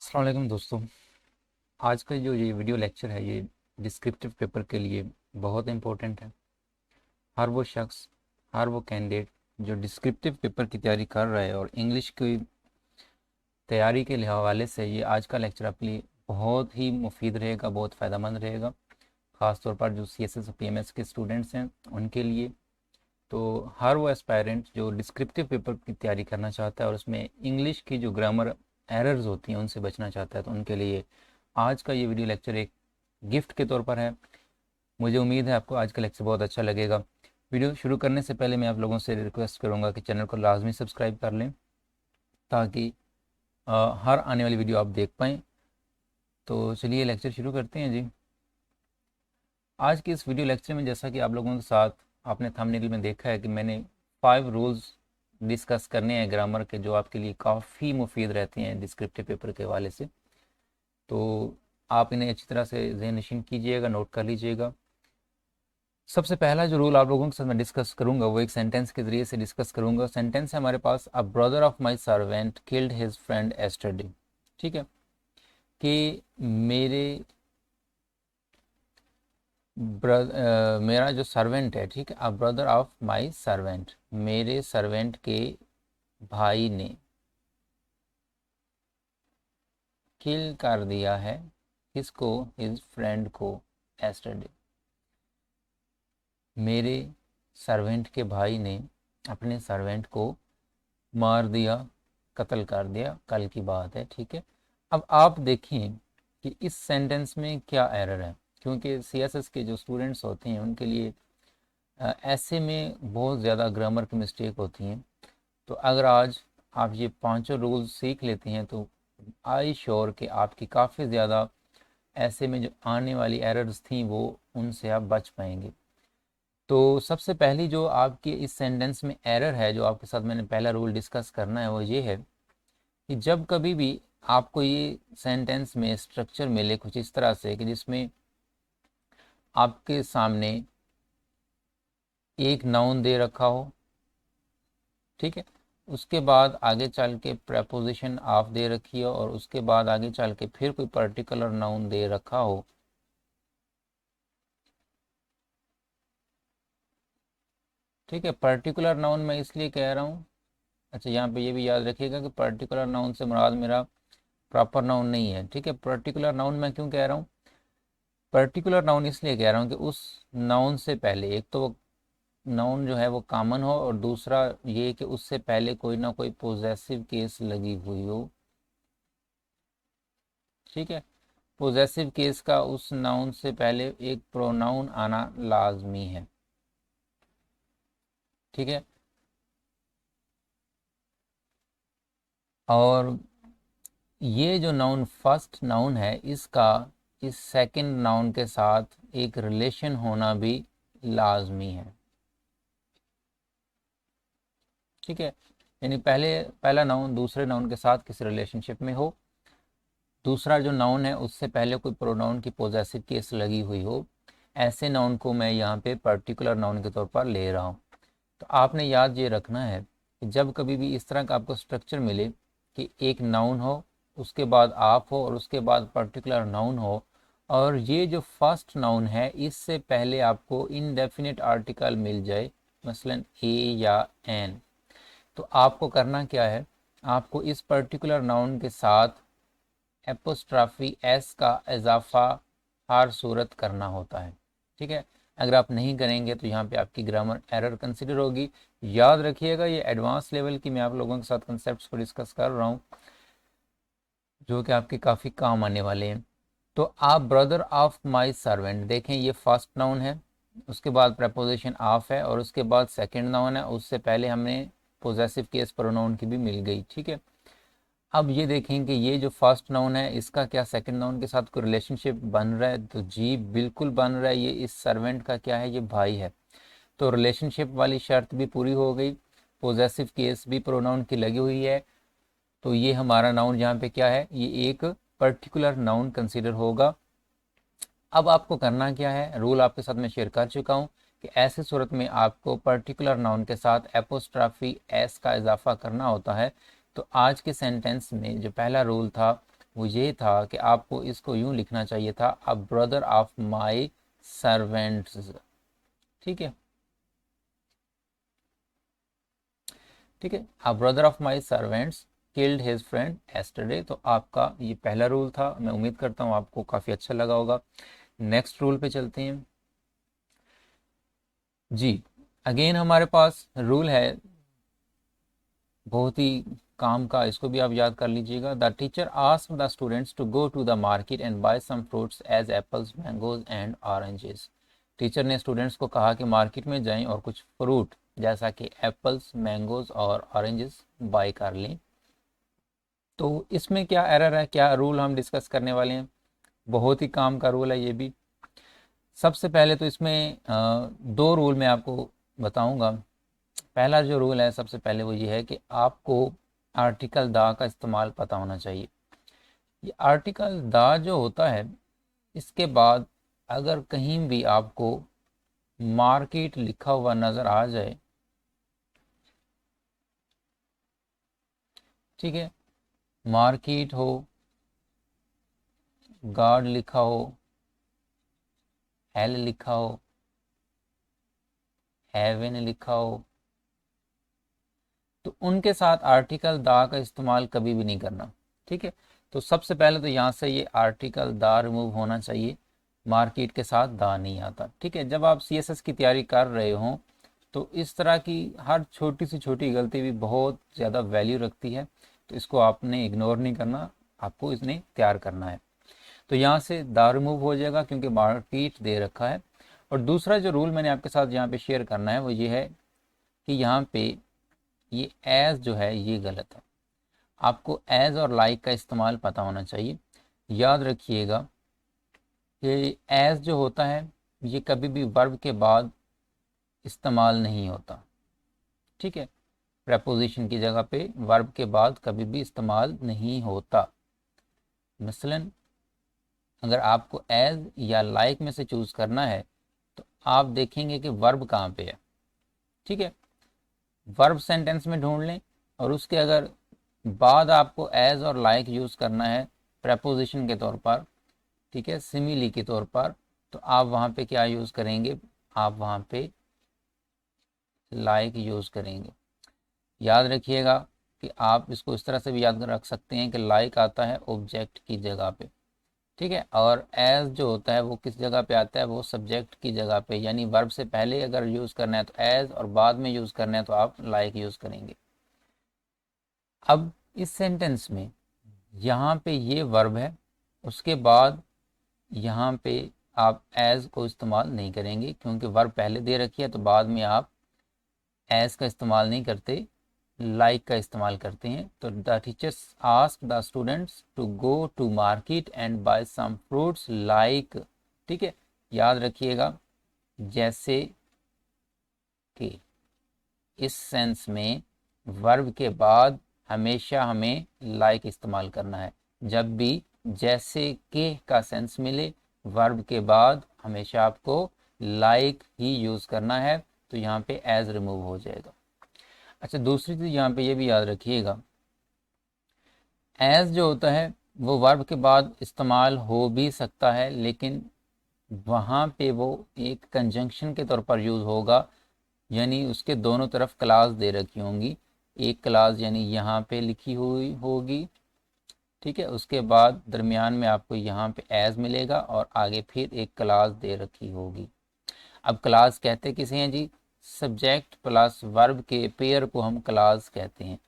अस्सलाम वालेकुम दोस्तों। आज का जो ये वीडियो लेक्चर है ये डिस्क्रिप्टिव पेपर के लिए बहुत इम्पोर्टेंट है। हर वो शख्स, हर वो कैंडिडेट जो डिस्क्रिप्टिव पेपर की तैयारी कर रहा है और इंग्लिश की तैयारी के हवाले से ये आज का लेक्चर आपके लिए बहुत ही मुफीद रहेगा, बहुत फ़ायदेमंद रहेगा। ख़ास तौर पर जो CSS और PMS के स्टूडेंट्स हैं उनके लिए। तो हर वो एस्पायरेंट जो डिस्क्रिप्टिव पेपर की तैयारी करना चाहता है और उसमें इंग्लिश की जो ग्रामर एरर्स होती हैं उनसे बचना चाहता है, तो उनके लिए आज का ये वीडियो लेक्चर एक गिफ्ट के तौर पर है। मुझे उम्मीद है आपको आज का लेक्चर बहुत अच्छा लगेगा। वीडियो शुरू करने से पहले मैं आप लोगों से रिक्वेस्ट करूंगा कि चैनल को लाजमी सब्सक्राइब कर लें ताकि हर आने वाली वीडियो आप देख पाएँ। तो चलिए लेक्चर शुरू करते हैं जी। आज के इस वीडियो लेक्चर में जैसा कि आप लोगों के साथ आपने थंबनेल में देखा है कि मैंने 5 रूल्स डिस्कस करने हैं ग्रामर के, जो आपके लिए काफ़ी मुफीद रहते हैं डिस्क्रिप्टिव पेपर के हवाले से। तो आप इन्हें अच्छी तरह से ज़हन नशीन कीजिएगा, नोट कर लीजिएगा। सबसे पहला जो रूल आप लोगों के साथ मैं डिस्कस करूंगा वो एक सेंटेंस के ज़रिए से डिस्कस करूंगा। सेंटेंस है हमारे पास, a brother of my servant killed his friend yesterday. ठीक है, कि मेरा जो सर्वेंट है, ठीक है, a brother of my servant, मेरे सर्वेंट के भाई ने किल कर दिया है किसको, हिज फ्रेंड को, एस्टरडे। मेरे सर्वेंट के भाई ने अपने सर्वेंट को मार दिया, कत्ल कर दिया, कल की बात है। ठीक है, अब आप देखें कि इस सेंटेंस में क्या एरर है, क्योंकि CSS के जो स्टूडेंट्स होते हैं उनके लिए ऐसे में बहुत ज़्यादा ग्रामर की मिस्टेक होती हैं। तो अगर आज आप ये पांचों रूल्स सीख लेते हैं तो आई श्योर कि आपकी काफ़ी ज़्यादा ऐसे में जो आने वाली एरर्स थी वो उनसे आप बच पाएंगे। तो सबसे पहली जो आपके इस सेंटेंस में एरर है, जो आपके साथ मैंने पहला रूल डिस्कस करना है, वो ये है कि जब कभी भी आपको ये सेंटेंस में स्ट्रक्चर मिले कुछ इस तरह से कि जिसमें आपके सामने एक नाउन दे रखा हो, ठीक है, उसके बाद आगे चल के प्रेपोजिशन ऑफ दे रखी हो और उसके बाद आगे चल के फिर कोई पर्टिकुलर नाउन दे रखा हो, ठीक है। पर्टिकुलर नाउन मैं इसलिए कह रहा हूँ, अच्छा यहाँ पे ये भी याद रखिएगा कि पर्टिकुलर नाउन से मुराद मेरा प्रॉपर नाउन नहीं है। ठीक है, पर्टिकुलर नाउन मैं क्यों कह रहा हूँ, पर्टिकुलर नाउन इसलिए कह रहा हूँ कि उस नाउन से पहले एक तो वो नाउन जो है वो कॉमन हो और दूसरा ये कि उससे पहले कोई ना कोई पोजेसिव केस लगी हुई हो। ठीक है, पोजेसिव केस का उस नाउन से पहले एक प्रोनाउन आना लाजमी है। ठीक है, और ये जो नाउन फर्स्ट नाउन है इसका इस सेकंड नाउन के साथ एक रिलेशन होना भी लाजमी है। ठीक है, यानी पहला नाउन दूसरे नाउन के साथ किसी रिलेशनशिप में हो, दूसरा जो नाउन है उससे पहले कोई प्रोनाउन की पोजेसिव केस लगी हुई हो, ऐसे नाउन को मैं यहाँ पे पर्टिकुलर नाउन के तौर पर ले रहा हूँ। तो आपने याद ये रखना है कि जब कभी भी इस तरह का आपको स्ट्रक्चर मिले कि एक नाउन हो, उसके बाद आप हो और उसके बाद पर्टिकुलर नाउन हो, और ये जो फर्स्ट नाउन है इससे पहले आपको इनडेफिनिट आर्टिकल मिल जाए, मसलन ए या एन, तो आपको करना क्या है, आपको इस पर्टिकुलर नाउन के साथ एपोस्ट्राफी एस का इजाफा हर सूरत करना होता है। ठीक है, अगर आप नहीं करेंगे तो यहाँ पे आपकी ग्रामर एरर कंसिडर होगी। याद रखिएगा ये एडवांस लेवल की मैं आप लोगों के साथ कंसेप्ट्स को डिस्कस कर रहा हूँ जो कि आपके काफ़ी काम आने वाले हैं। तो आप ब्रदर ऑफ माई सर्वेंट, देखें ये फर्स्ट नाउन है, उसके बाद प्रपोजिशन ऑफ है और उसके बाद सेकेंड नाउन है, उससे पहले हमें पोजेसिव केस प्रोनाउन की भी मिल गई। ठीक है, अब ये देखें कि ये जो फर्स्ट नाउन है इसका क्या सेकंड नाउन के साथ कोई रिलेशनशिप बन रहा है, तो जी बिल्कुल बन रहा है। ये इस सर्वेंट का क्या है, ये भाई है, तो रिलेशनशिप वाली शर्त भी पूरी हो गई, पोजेसिव केस भी प्रोनाउन की लगी हुई है, तो ये हमारा नाउन यहाँ पे क्या है, ये एक पर्टिकुलर नाउन कंसिडर होगा। अब आपको करना क्या है, रूल आपके साथ मैं शेयर कर चुका हूँ कि ऐसी सूरत में आपको पर्टिकुलर नाउन के साथ एपोस्ट्राफी एस का इजाफा करना होता है। तो आज के सेंटेंस में जो पहला रूल था वो ये था कि आपको इसको यूं लिखना चाहिए था, अ ब्रदर ऑफ माई सर्वेंट्स। ठीक है, ठीक है, a brother of my servants killed his friend yesterday. तो आपका ये पहला रूल था, मैं उम्मीद करता हूँ आपको काफ़ी अच्छा लगा होगा। नेक्स्ट रूल पे चलते हैं जी। अगेन हमारे पास रूल है बहुत ही काम का, इसको भी आप याद कर लीजिएगा। The teacher ask the students to go to the market and buy some fruits as apples mangoes and oranges. Teacher ने स्टूडेंट्स को कहा कि मार्केट में जाएं और कुछ फ्रूट जैसा कि एप्पल्स, मैंगोज और ऑरेंजेस बाय कर लें। तो इसमें क्या एरर है, क्या रूल हम डिस्कस करने वाले हैं? बहुत ही काम का रूल है ये भी। सबसे पहले तो इसमें दो रूल मैं आपको बताऊंगा। पहला जो रूल है सबसे पहले वो ये है कि आपको आर्टिकल द का इस्तेमाल पता होना चाहिए। ये आर्टिकल द जो होता है, इसके बाद अगर कहीं भी आपको मार्केट लिखा हुआ नज़र आ जाए, ठीक है, मार्केट हो, गार्ड लिखा हो, हेल लिखा हो, हेवन लिखा हो, तो उनके साथ आर्टिकल द का इस्तेमाल कभी भी नहीं करना। ठीक है, तो सबसे पहले तो यहाँ से ये आर्टिकल द रिमूव होना चाहिए, मार्केट के साथ द नहीं आता। ठीक है, जब आप सीएसएस की तैयारी कर रहे हो तो इस तरह की हर छोटी सी छोटी गलती भी बहुत ज़्यादा वैल्यू रखती है, तो इसको आपने इग्नोर नहीं करना, आपको इसने तैयार करना है। तो यहाँ से द रिमूव हो जाएगा क्योंकि मार्केट दे रखा है। और दूसरा जो रूल मैंने आपके साथ यहाँ पे शेयर करना है वो ये है कि यहाँ पे ये एज जो है ये गलत है। आपको एज और लाइक का इस्तेमाल पता होना चाहिए। याद रखिएगा कि एज जो होता है ये कभी भी वर्ब के बाद इस्तेमाल नहीं होता। ठीक है, प्रेपोजिशन की जगह पे वर्ब के बाद कभी भी इस्तेमाल नहीं होता। मसलन अगर आपको एज या लाइक में से चूज करना है तो आप देखेंगे कि वर्ब कहाँ पे है। ठीक है, वर्ब सेंटेंस में ढूंढ लें और उसके अगर बाद आपको एज और लाइक यूज़ करना है प्रेपोजिशन के तौर पर, ठीक है, सिमिली के तौर पर, तो आप वहाँ पे क्या यूज़ करेंगे, आप वहाँ पे लाइक यूज़ करेंगे। याद रखिएगा कि आप इसको इस तरह से भी याद रख सकते हैं कि लाइक आता है ऑब्जेक्ट की जगह पे। ठीक है, और एज जो होता है वो किस जगह पे आता है, वो सब्जेक्ट की जगह पे, यानी वर्ब से पहले अगर यूज़ करना है तो एज और बाद में यूज़ करना है तो आप लाइक यूज़ करेंगे। अब इस सेंटेंस में यहाँ पे ये वर्ब है, उसके बाद यहाँ पे आप एज को इस्तेमाल नहीं करेंगे क्योंकि वर्ब पहले दे रखी है, तो बाद में आप एज का इस्तेमाल नहीं करते, लाइक का इस्तेमाल करते हैं। तो the teachers ask the students to go to market and buy some fruits like. ठीक है, याद रखिएगा जैसे कि इस सेंस में वर्ब के बाद हमेशा हमें लाइक इस्तेमाल करना है। जब भी जैसे के का सेंस मिले वर्ब के बाद हमेशा आपको लाइक ही यूज़ करना है, तो यहाँ पे एज रिमूव हो जाएगा। अच्छा, दूसरी चीज़ यहाँ पे ये भी याद रखिएगा, एज जो होता है वो वर्ब के बाद इस्तेमाल हो भी सकता है, लेकिन वहाँ पे वो एक कंजंक्शन के तौर पर यूज़ होगा, यानी उसके दोनों तरफ क्लास दे रखी होंगी। एक क्लास यानी यहाँ पे लिखी हुई होगी, ठीक है, उसके बाद दरमियान में आपको यहाँ पे एज मिलेगा और आगे फिर एक क्लास दे रखी होगी। अब क्लास कहते किसे हैं जी, सब्जेक्ट प्लस वर्ब के पेयर को हम क्लास कहते हैं।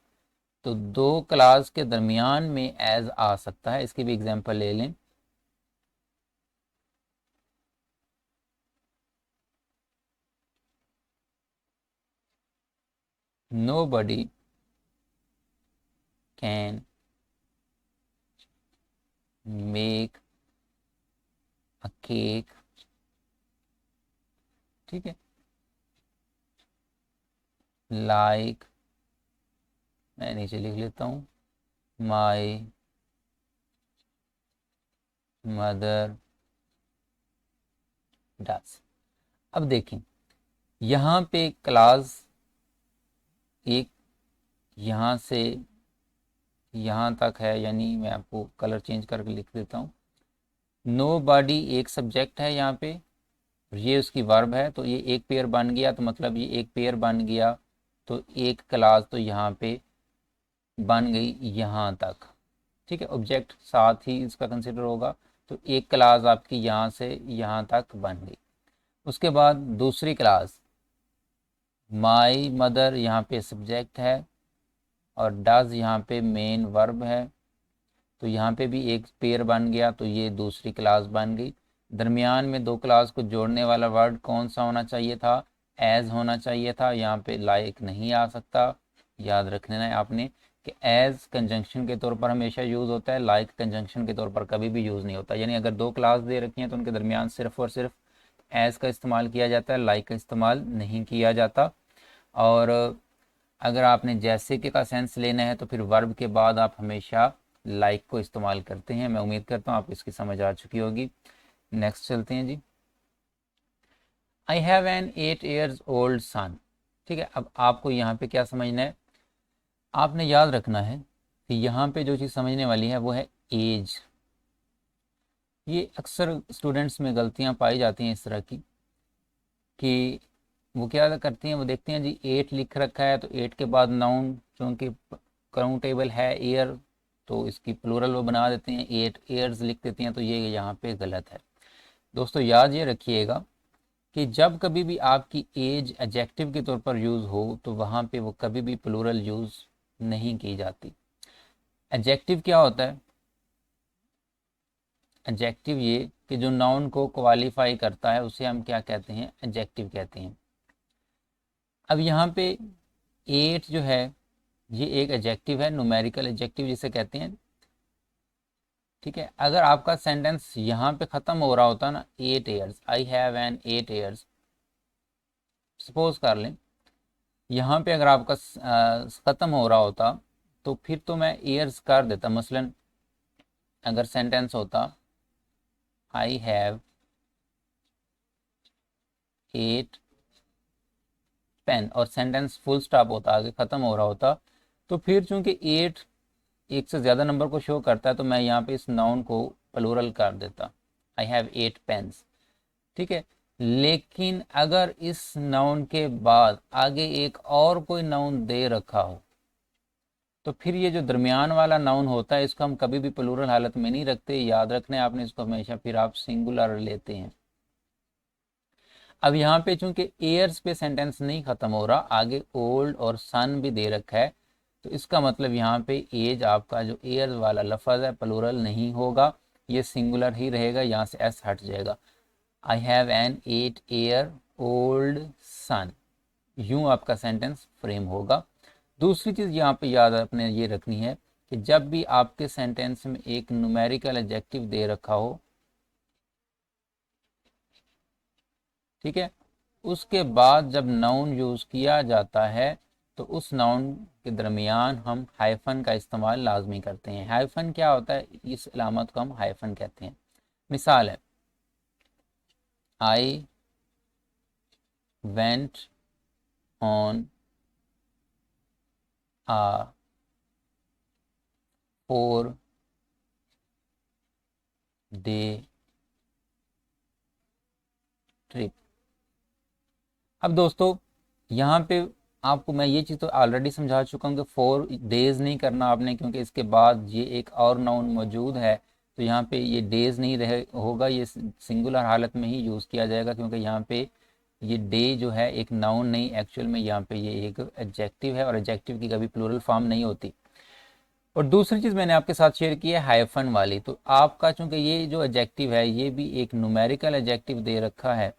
तो दो क्लास के दरमियान में एज आ सकता है, इसकी भी एग्जांपल ले लें। Nobody can make a cake. ठीक है, लाइक, मैं नीचे लिख लेता हूँ, माई मदर डस। अब देखें यहाँ पे क्लास एक यहाँ से यहाँ तक है, यानी मैं आपको कलर चेंज करके लिख देता हूँ। नो बॉडी एक सब्जेक्ट है यहाँ पे, ये उसकी वर्ब है, तो ये एक पेयर बन गया, तो मतलब ये एक पेयर बन गया, तो एक क्लास तो यहाँ पे बन गई यहाँ तक। ठीक है, ऑब्जेक्ट साथ ही इसका कंसिडर होगा, तो एक क्लास आपकी यहाँ से यहाँ तक बन गई। उसके बाद दूसरी क्लास माई मदर यहाँ पे सब्जेक्ट है और डज यहाँ पे मेन वर्ब है, तो यहाँ पे भी एक पेयर बन गया, तो ये दूसरी क्लास बन गई। दरमियान में दो क्लास को जोड़ने वाला वर्ड कौन सा होना चाहिए था? एज होना चाहिए था, यहाँ पे लाइक नहीं आ सकता। याद रखना है आपने कि एज कंजंक्शन के तौर पर हमेशा यूज़ होता है, लाइक कंजंक्शन के तौर पर कभी भी यूज़ नहीं होता। यानी अगर दो क्लास दे रखी हैं तो उनके दरमियान सिर्फ और सिर्फ एज का इस्तेमाल किया जाता है, लाइक का इस्तेमाल नहीं किया जाता। और अगर आपने जैसे के का सेंस लेना है तो फिर वर्ब के बाद आप हमेशा लाइक को इस्तेमाल करते हैं। मैं उम्मीद करता हूँ आप इसकी समझ आ चुकी होगी। नेक्स्ट चलते हैं जी। I have an 8 years old son. ठीक है, अब आपको यहाँ पे क्या समझना है? आपने याद रखना है कि यहाँ पे जो चीज़ समझने वाली है वो है एज। ये अक्सर स्टूडेंट्स में गलतियाँ पाई जाती हैं इस तरह की कि वो क्या करती हैं, वो देखते हैं जी 8 लिख रखा है, तो 8 के बाद नाउन चूँकि काउंटेबल है ईयर, तो इसकी प्लूरल वो बना देते हैं, 8 ईयर्स लिख देती हैं, तो ये यहाँ पे गलत है। दोस्तों याद ये रखिएगा कि जब कभी भी आपकी एज एडजेक्टिव के तौर पर यूज़ हो तो वहाँ पे वो कभी भी प्लूरल यूज़ नहीं की जाती। एडजेक्टिव क्या होता है? एडजेक्टिव ये कि जो नाउन को क्वालिफाई करता है उसे हम क्या कहते हैं? एडजेक्टिव कहते हैं। अब यहाँ पे 8 जो है ये एक एडजेक्टिव है, न्यूमेरिकल एडजेक्टिव जिसे कहते हैं। ठीक है, अगर आपका सेंटेंस यहाँ पे ख़त्म हो रहा होता ना 8 years, I have an 8 years, suppose कर लें यहाँ पे अगर आपका ख़त्म हो रहा होता तो फिर तो मैं ईयर्स कर देता। मसलन अगर सेंटेंस होता आई हैव 8 पेन और सेंटेंस फुल स्टॉप होता, आगे ख़त्म हो रहा होता, तो फिर चूंकि 8 एक से ज़्यादा नंबर को शो करता है तो मैं यहाँ पे इस नाउन को प्लूरल कर देता, आई हैव 8 पेन्स। ठीक है, लेकिन अगर इस नाउन के बाद आगे एक और कोई नाउन दे रखा हो तो फिर ये जो दरमियान वाला नाउन होता है इसको हम कभी भी प्लूरल हालत में नहीं रखते। याद रखना है आपने इसको हमेशा, फिर आप सिंगुलर लेते हैं। अब यहाँ पे चूंकि एयर्स पे सेंटेंस नहीं खत्म हो रहा, आगे ओल्ड और सन भी दे रखा है, तो इसका मतलब यहाँ पे एज आपका जो एयर्स वाला लफज है प्लूरल नहीं होगा, ये सिंगुलर ही रहेगा, यहाँ से एस हट जाएगा। आई हैव एन 8 year old सन, यूं आपका सेंटेंस फ्रेम होगा। दूसरी चीज़ यहाँ पे याद आपने ये रखनी है कि जब भी आपके सेंटेंस में एक न्यूमेरिकल एडजेक्टिव दे रखा हो, ठीक है, उसके बाद जब नाउन यूज़ किया जाता है तो उस नाउन के दरमियान हम हाइफन का इस्तेमाल लाजमी करते हैं। हाइफन क्या होता है? इस अलामत को हम हाइफन कहते हैं। मिसाल है I went on a 4 day trip. अब दोस्तों यहाँ पे आपको मैं ये चीज़ तो ऑलरेडी समझा चुका हूँ कि 4 days नहीं करना आपने, क्योंकि इसके बाद ये एक और नाउन मौजूद है, तो यहाँ पे ये डेज नहीं रहे होगा, ये सिंगुलर हालत में ही यूज़ किया जाएगा, क्योंकि यहाँ पे ये डे जो है एक नाउन नहीं, एक्चुअल में यहाँ पे ये एक एडजेक्टिव है और एडजेक्टिव की कभी प्लूरल फॉर्म नहीं होती। और दूसरी चीज़ मैंने आपके साथ शेयर की है हाइफन वाली, तो आपका चूंकि ये जो एडजेक्टिव है ये भी एक न्यूमेरिकल एडजेक्टिव दे रखा है,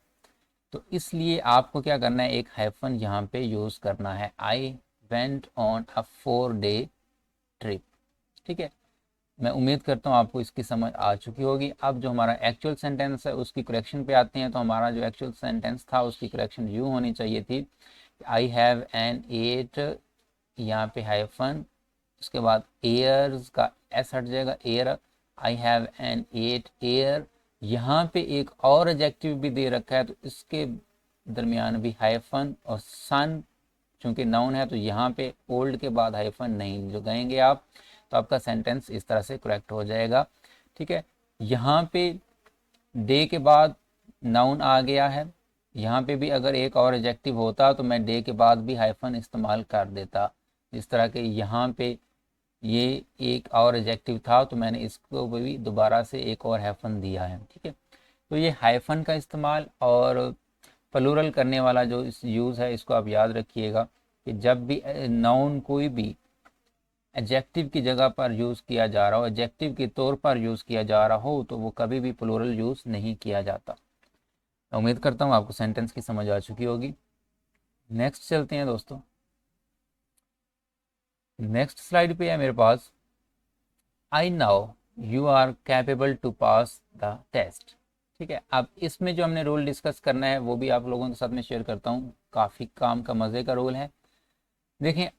तो इसलिए आपको क्या करना है? एक हाइफन यहाँ पे यूज़ करना है। I went on a 4 day trip. ठीक है, मैं उम्मीद करता हूँ आपको इसकी समझ आ चुकी होगी। अब जो हमारा एक्चुअल सेंटेंस है उसकी करेक्शन पे आते हैं, तो हमारा जो एक्चुअल सेंटेंस था उसकी करेक्शन यूँ होनी चाहिए थी, आई हैव एन 8, यहाँ पे हाइफन, उसके बाद एयर्स का एस हट जाएगा, air, I have an 8 year। यहाँ पे एक और एडजेक्टिव भी दे रखा है तो इसके दरमियान भी हाइफन, और सन चूंकि नाउन है तो यहाँ पे ओल्ड के बाद हाइफन नहीं लगाएंगे आप, तो आपका सेंटेंस इस तरह से करेक्ट हो जाएगा। ठीक है, यहाँ पे डे के बाद नाउन आ गया है, यहाँ पे भी अगर एक और एडजेक्टिव होता तो मैं डे के बाद भी हाइफन इस्तेमाल कर देता। इस तरह के यहाँ पे ये एक और एडजेक्टिव था तो मैंने इसको भी दोबारा से एक और हाइफन दिया है। ठीक है, तो ये हाइफन का इस्तेमाल और प्लूरल करने वाला जो इस यूज़ है इसको आप याद रखिएगा कि जब भी नाउन कोई भी एडजेक्टिव की जगह पर यूज़ किया जा रहा हो, एडजेक्टिव के तौर पर यूज़ किया जा रहा हो, तो वो कभी भी प्लूरल यूज़ नहीं किया जाता। उम्मीद करता हूँ आपको सेंटेंस की समझ आ चुकी होगी। नेक्स्ट चलते हैं दोस्तों। नेक्स्ट स्लाइड पे है मेरे पास, I now you are capable to pass the test. ठीक है, अब इसमें जो हमने रूल डिस्कस करना है वो भी आप लोगों के साथ में शेयर करता हूँ। काफ़ी काम का मज़े का रूल है। देखें,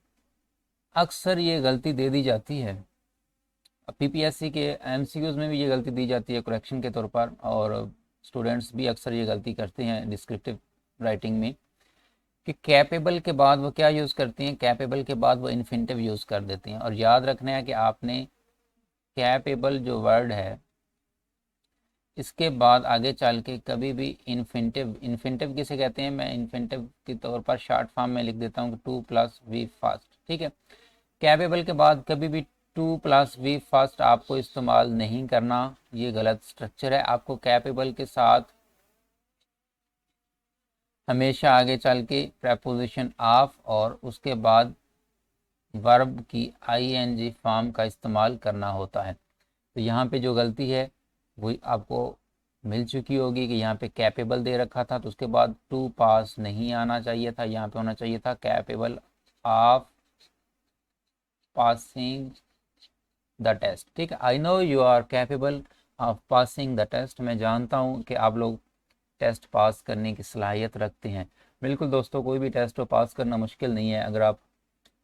अक्सर ये गलती दे दी जाती है, पीपीएससी के एमसीक्यूज में भी ये गलती दी जाती है करेक्शन के तौर पर, और स्टूडेंट्स भी अक्सर ये गलती करते हैं डिस्क्रिप्टिव राइटिंग में कि कैपेबल के बाद वो क्या यूज़ करते हैं, कैपेबल के बाद वो इन्फिनिटिव यूज़ कर देते हैं। और याद रखना है कि आपने कैपेबल जो वर्ड है इसके बाद आगे चल के कभी भी इन्फिनिटिव, इन्फिनिटिव किसे कहते हैं, मैं इन्फिनिटिव के तौर पर शॉर्ट फॉर्म में लिख देता हूँ कि टू प्लस वी फास्ट। ठीक है, कैपेबल के बाद कभी भी टू प्लस वी फर्स्ट आपको इस्तेमाल नहीं करना, ये गलत स्ट्रक्चर है। आपको कैपेबल के साथ हमेशा आगे चल के प्रेपोजिशन ऑफ और उसके बाद वर्ब की आईएनजी फॉर्म का इस्तेमाल करना होता है। तो यहाँ पे जो गलती है वो आपको मिल चुकी होगी कि यहाँ पे कैपेबल दे रखा था तो उसके बाद टू पास नहीं आना चाहिए था, यहाँ पे होना चाहिए था capable of passing the test. ठीक है, I know you are capable of passing the test. मैं जानता हूँ कि आप लोग टेस्ट पास करने की सलाहियत रखते हैं। बिल्कुल दोस्तों, कोई भी टेस्ट को पास करना मुश्किल नहीं है। अगर आप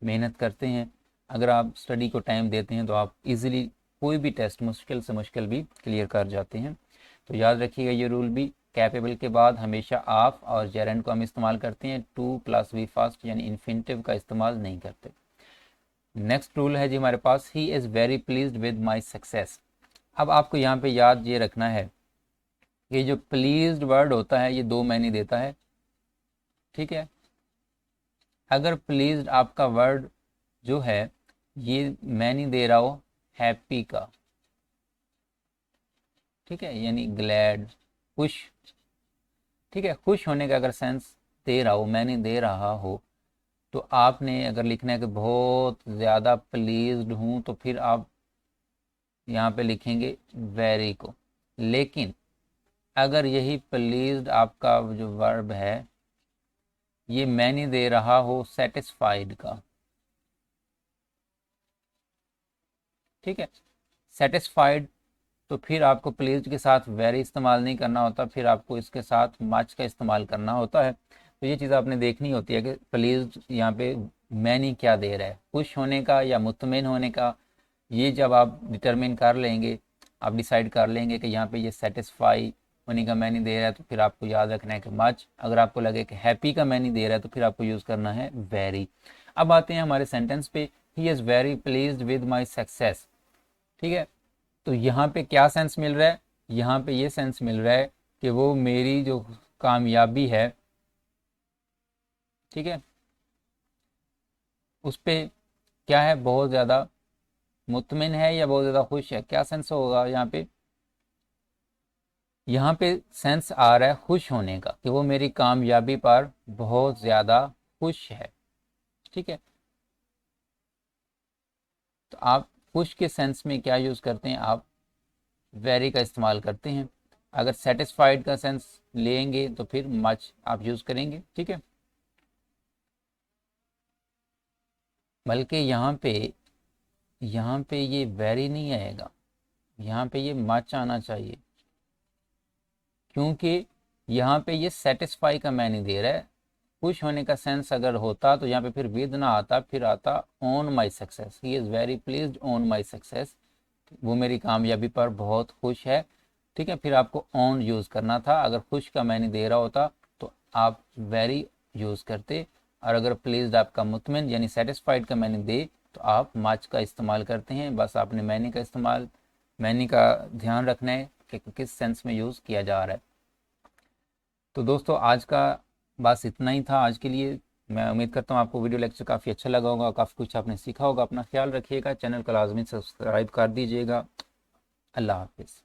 मेहनत करते हैं, अगर आप स्टडी को टाइम देते हैं तो आप इजीली कोई भी टेस्ट मुश्किल से मुश्किल भी क्लियर कर जाते हैं। तो याद रखिएगा ये रूल भी, कैपेबल के बाद हमेशा ऑफ और जेरेंड को हम इस्तेमाल करते हैं, टू प्लस वी फास्ट यानी इन्फिनिटिव का इस्तेमाल नहीं करते। नेक्स्ट रूल है जी हमारे पास, he is very pleased with my success. अब आपको यहाँ पे याद ये रखना है कि जो प्लीज्ड वर्ड होता है ये दो मायने देता है। ठीक है, अगर प्लीज्ड आपका वर्ड जो है ये मायने दे रहा हो हैप्पी का, ठीक है, यानी ग्लैड, खुश। ठीक है, खुश होने का अगर सेंस दे रहा हो, मायने दे रहा हो, तो आपने अगर लिखना है कि बहुत ज़्यादा प्लीज्ड हूँ तो फिर आप यहाँ पे लिखेंगे वेरी को। लेकिन अगर यही प्लीज्ड आपका जो वर्ब है ये मायने दे रहा हो सेटिस्फाइड का, ठीक है, सेटिस्फाइड, तो फिर आपको प्लीज्ड के साथ वेरी इस्तेमाल नहीं करना होता, फिर आपको इसके साथ मच का इस्तेमाल करना होता है। तो ये चीज़ आपने देखनी होती है कि प्लीज्ड यहाँ पे मैनी क्या दे रहा है, खुश होने का या मुतमिन होने का। ये जब आप डिटरमिन कर लेंगे, आप डिसाइड कर लेंगे कि यहाँ पे ये सेटिस्फाई होने का मैनी दे रहा है, तो फिर आपको याद रखना है कि मच। अगर आपको लगे कि हैप्पी का मैनी दे रहा है तो फिर आपको यूज़ करना है वेरी। अब आते हैं हमारे सेंटेंस पे, ही is very pleased with my success. ठीक है, तो यहाँ पे क्या सेंस मिल रहा है, यहाँ पे ये सेंस मिल रहा है कि वो मेरी जो कामयाबी है, ठीक है, उस पे क्या है, बहुत ज़्यादा मुतमिन है या बहुत ज़्यादा खुश है, क्या सेंस होगा यहाँ पे। यहाँ पे सेंस आ रहा है खुश होने का, कि वो मेरी कामयाबी पर बहुत ज़्यादा खुश है। ठीक है, तो आप खुश के सेंस में क्या यूज़ करते हैं, आप वेरी का इस्तेमाल करते हैं। अगर सेटिस्फाइड का सेंस लेंगे तो फिर मच आप यूज़ करेंगे। ठीक है, बल्कि यहाँ पे ये वेरी नहीं आएगा, यहाँ पे ये मच आना चाहिए, क्योंकि यहाँ पे ये सेटिस्फाई का मैंने दे रहा है। खुश होने का सेंस अगर होता तो यहाँ पे फिर विद ना आता, फिर आता on my success. He is very pleased on my success, वो मेरी कामयाबी पर बहुत खुश है। ठीक है, फिर आपको ऑन यूज़ करना था। अगर खुश का मैंने दे रहा होता तो आप वेरी यूज़ करते, और अगर प्लीज्ड आपका मुतमिन यानी सेटिस्फाइड का मैंने दे तो आप मच का इस्तेमाल करते हैं। बस आपने मैनी का ध्यान रखना है कि किस सेंस में यूज़ किया जा रहा है। तो दोस्तों आज का बस इतना ही था आज के लिए। मैं उम्मीद करता हूँ आपको वीडियो लेक्चर काफ़ी अच्छा लगा होगा, काफ़ी कुछ आपने सीखा होगा। अपना ख्याल रखिएगा, चैनल को लाजमी सब्सक्राइब कर दीजिएगा। अल्लाह हाफिज़।